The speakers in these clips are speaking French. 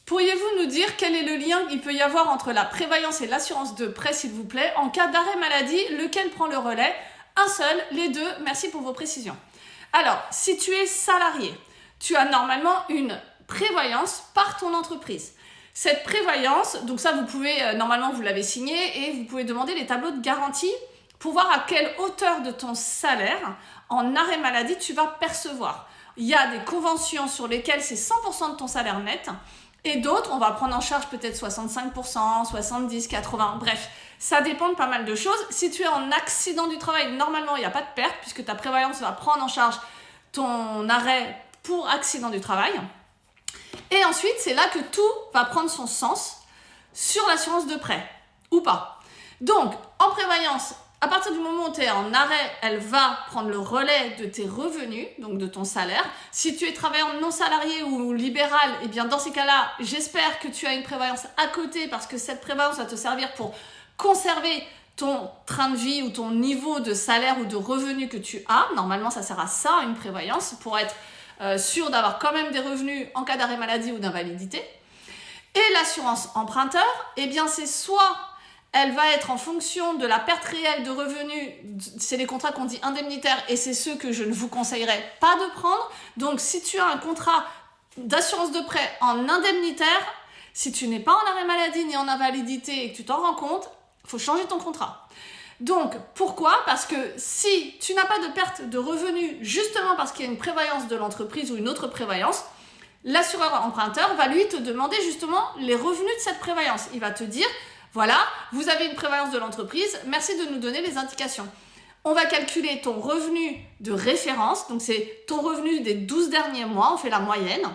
Pourriez-vous nous dire quel est le lien qu'il peut y avoir entre la prévoyance et l'assurance de prêt, s'il vous plaît? En cas d'arrêt maladie, lequel prend le relais? Un seul, les deux? Merci pour vos précisions. Alors, si tu es salarié, tu as normalement une prévoyance par ton entreprise. Cette prévoyance, donc ça vous pouvez, normalement vous l'avez signé et vous pouvez demander les tableaux de garantie pour voir à quelle hauteur de ton salaire en arrêt maladie tu vas percevoir. Il y a des conventions sur lesquelles c'est 100% de ton salaire net et d'autres, on va prendre en charge peut-être 65%, 70, 80, bref, ça dépend de pas mal de choses. Si tu es en accident du travail, normalement il n'y a pas de perte puisque ta prévoyance va prendre en charge ton arrêt pour accident du travail. Et ensuite, c'est là que tout va prendre son sens sur l'assurance de prêt, ou pas. Donc, en prévoyance, à partir du moment où tu es en arrêt, elle va prendre le relais de tes revenus, donc de ton salaire. Si tu es travailleur non salarié ou libéral, eh bien dans ces cas-là, j'espère que tu as une prévoyance à côté parce que cette prévoyance va te servir pour conserver ton train de vie ou ton niveau de salaire ou de revenus que tu as. Normalement, ça sert à ça, une prévoyance, pour être sûr d'avoir quand même des revenus en cas d'arrêt maladie ou d'invalidité. Et l'assurance emprunteur, eh bien c'est soit elle va être en fonction de la perte réelle de revenus, c'est les contrats qu'on dit indemnitaires et c'est ceux que je ne vous conseillerais pas de prendre. Donc si tu as un contrat d'assurance de prêt en indemnitaire, si tu n'es pas en arrêt maladie ni en invalidité et que tu t'en rends compte, il faut changer ton contrat. Donc, pourquoi? Parce que si tu n'as pas de perte de revenus, justement parce qu'il y a une prévoyance de l'entreprise ou une autre prévoyance, l'assureur emprunteur va lui te demander justement les revenus de cette prévoyance. Il va te dire, voilà, vous avez une prévoyance de l'entreprise, merci de nous donner les indications. On va calculer ton revenu de référence, donc c'est ton revenu des 12 derniers mois, on fait la moyenne,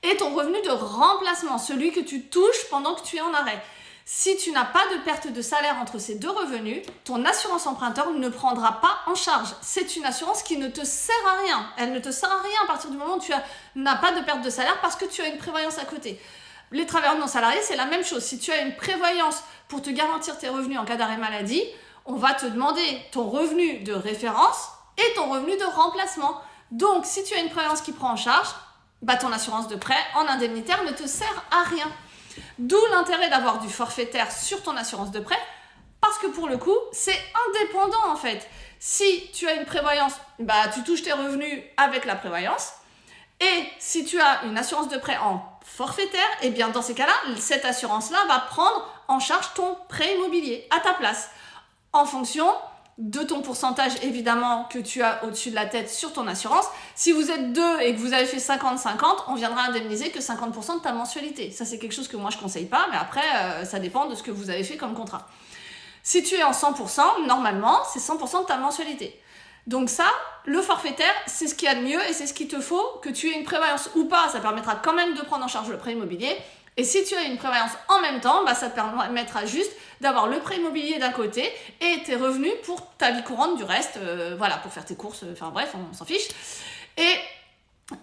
et ton revenu de remplacement, celui que tu touches pendant que tu es en arrêt. Si tu n'as pas de perte de salaire entre ces deux revenus, ton assurance emprunteur ne prendra pas en charge. C'est une assurance qui ne te sert à rien. Elle ne te sert à rien à partir du moment où tu n'as pas de perte de salaire parce que tu as une prévoyance à côté. Les travailleurs non salariés, c'est la même chose. Si tu as une prévoyance pour te garantir tes revenus en cas d'arrêt maladie, on va te demander ton revenu de référence et ton revenu de remplacement. Donc, si tu as une prévoyance qui prend en charge, ton assurance de prêt en indemnitaire ne te sert à rien. D'où l'intérêt d'avoir du forfaitaire sur ton assurance de prêt, parce que pour le coup, c'est indépendant en fait. Si tu as une prévoyance, tu touches tes revenus avec la prévoyance. Et si tu as une assurance de prêt en forfaitaire, eh bien dans ces cas-là, cette assurance-là va prendre en charge ton prêt immobilier à ta place, en fonction de ton pourcentage évidemment que tu as au-dessus de la tête sur ton assurance. Si vous êtes deux et que vous avez fait 50-50, on viendra indemniser que 50% de ta mensualité. Ça c'est quelque chose que moi je conseille pas, mais après ça dépend de ce que vous avez fait comme contrat. Si tu es en 100%, normalement c'est 100% de ta mensualité. Donc ça, le forfaitaire, c'est ce qu'il y a de mieux et c'est ce qu'il te faut, que tu aies une prévoyance ou pas, ça permettra quand même de prendre en charge le prêt immobilier. Et si tu as une prévoyance en même temps, ça te permettra juste d'avoir le prêt immobilier d'un côté et tes revenus pour ta vie courante du reste, pour faire tes courses, bref, on s'en fiche. Et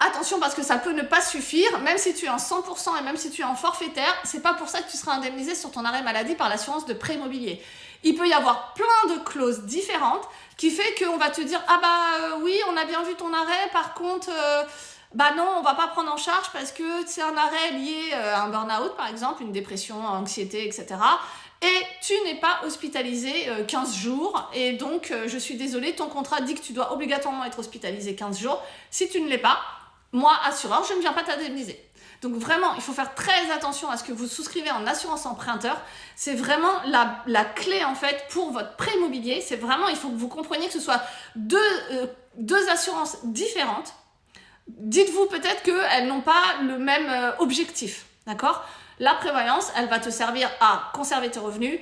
attention parce que ça peut ne pas suffire, même si tu es en 100% et même si tu es en forfaitaire, c'est pas pour ça que tu seras indemnisé sur ton arrêt maladie par l'assurance de prêt immobilier. Il peut y avoir plein de clauses différentes qui fait qu'on va te dire oui, on a bien vu ton arrêt, par contre non, on va pas prendre en charge parce que c'est un arrêt lié à un burn-out par exemple, une dépression, anxiété, etc. Et tu n'es pas hospitalisé 15 jours et donc je suis désolée, ton contrat dit que tu dois obligatoirement être hospitalisé 15 jours. Si tu ne l'es pas, moi, assureur, je ne viens pas t'indemniser. Donc vraiment, il faut faire très attention à ce que vous souscrivez en assurance emprunteur. C'est vraiment la clé en fait pour votre prêt immobilier. C'est vraiment, il faut que vous compreniez que ce soit deux assurances différentes. Dites-vous peut-être qu'elles n'ont pas le même objectif, d'accord? La prévoyance, elle va te servir à conserver tes revenus,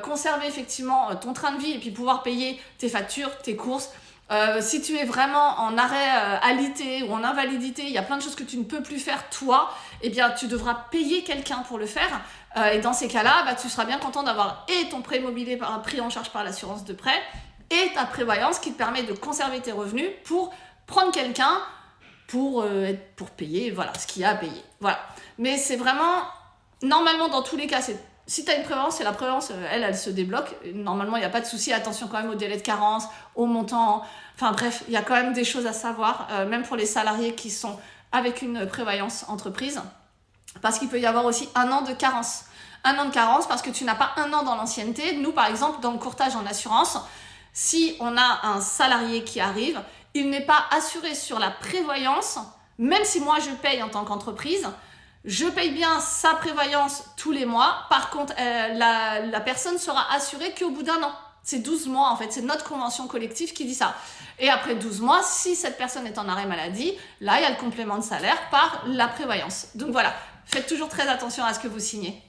conserver effectivement ton train de vie et puis pouvoir payer tes factures, tes courses. Si tu es vraiment en arrêt alité ou en invalidité, il y a plein de choses que tu ne peux plus faire toi, eh bien tu devras payer quelqu'un pour le faire. Et dans ces cas-là, tu seras bien content d'avoir et ton prêt immobilier pris en charge par l'assurance de prêt et ta prévoyance qui te permet de conserver tes revenus pour prendre quelqu'un pour payer ce qu'il y a à payer. Voilà. Mais c'est vraiment, normalement dans tous les cas, si tu as une prévoyance, c'est la prévoyance, elle se débloque. Normalement, il n'y a pas de souci. Attention quand même au délai de carence, au montant. Enfin bref, il y a quand même des choses à savoir, même pour les salariés qui sont avec une prévoyance entreprise. parce qu'il peut y avoir aussi 1 an de carence. 1 an de carence parce que tu n'as pas 1 an dans l'ancienneté. Nous, par exemple, dans le courtage en assurance, si on a un salarié qui arrive, il n'est pas assuré sur la prévoyance, même si moi je paye en tant qu'entreprise, je paye bien sa prévoyance tous les mois. Par contre, la personne sera assurée qu'au bout d'1 an. C'est 12 mois en fait, c'est notre convention collective qui dit ça. Et après 12 mois, si cette personne est en arrêt maladie, là il y a le complément de salaire par la prévoyance. Donc voilà, faites toujours très attention à ce que vous signez.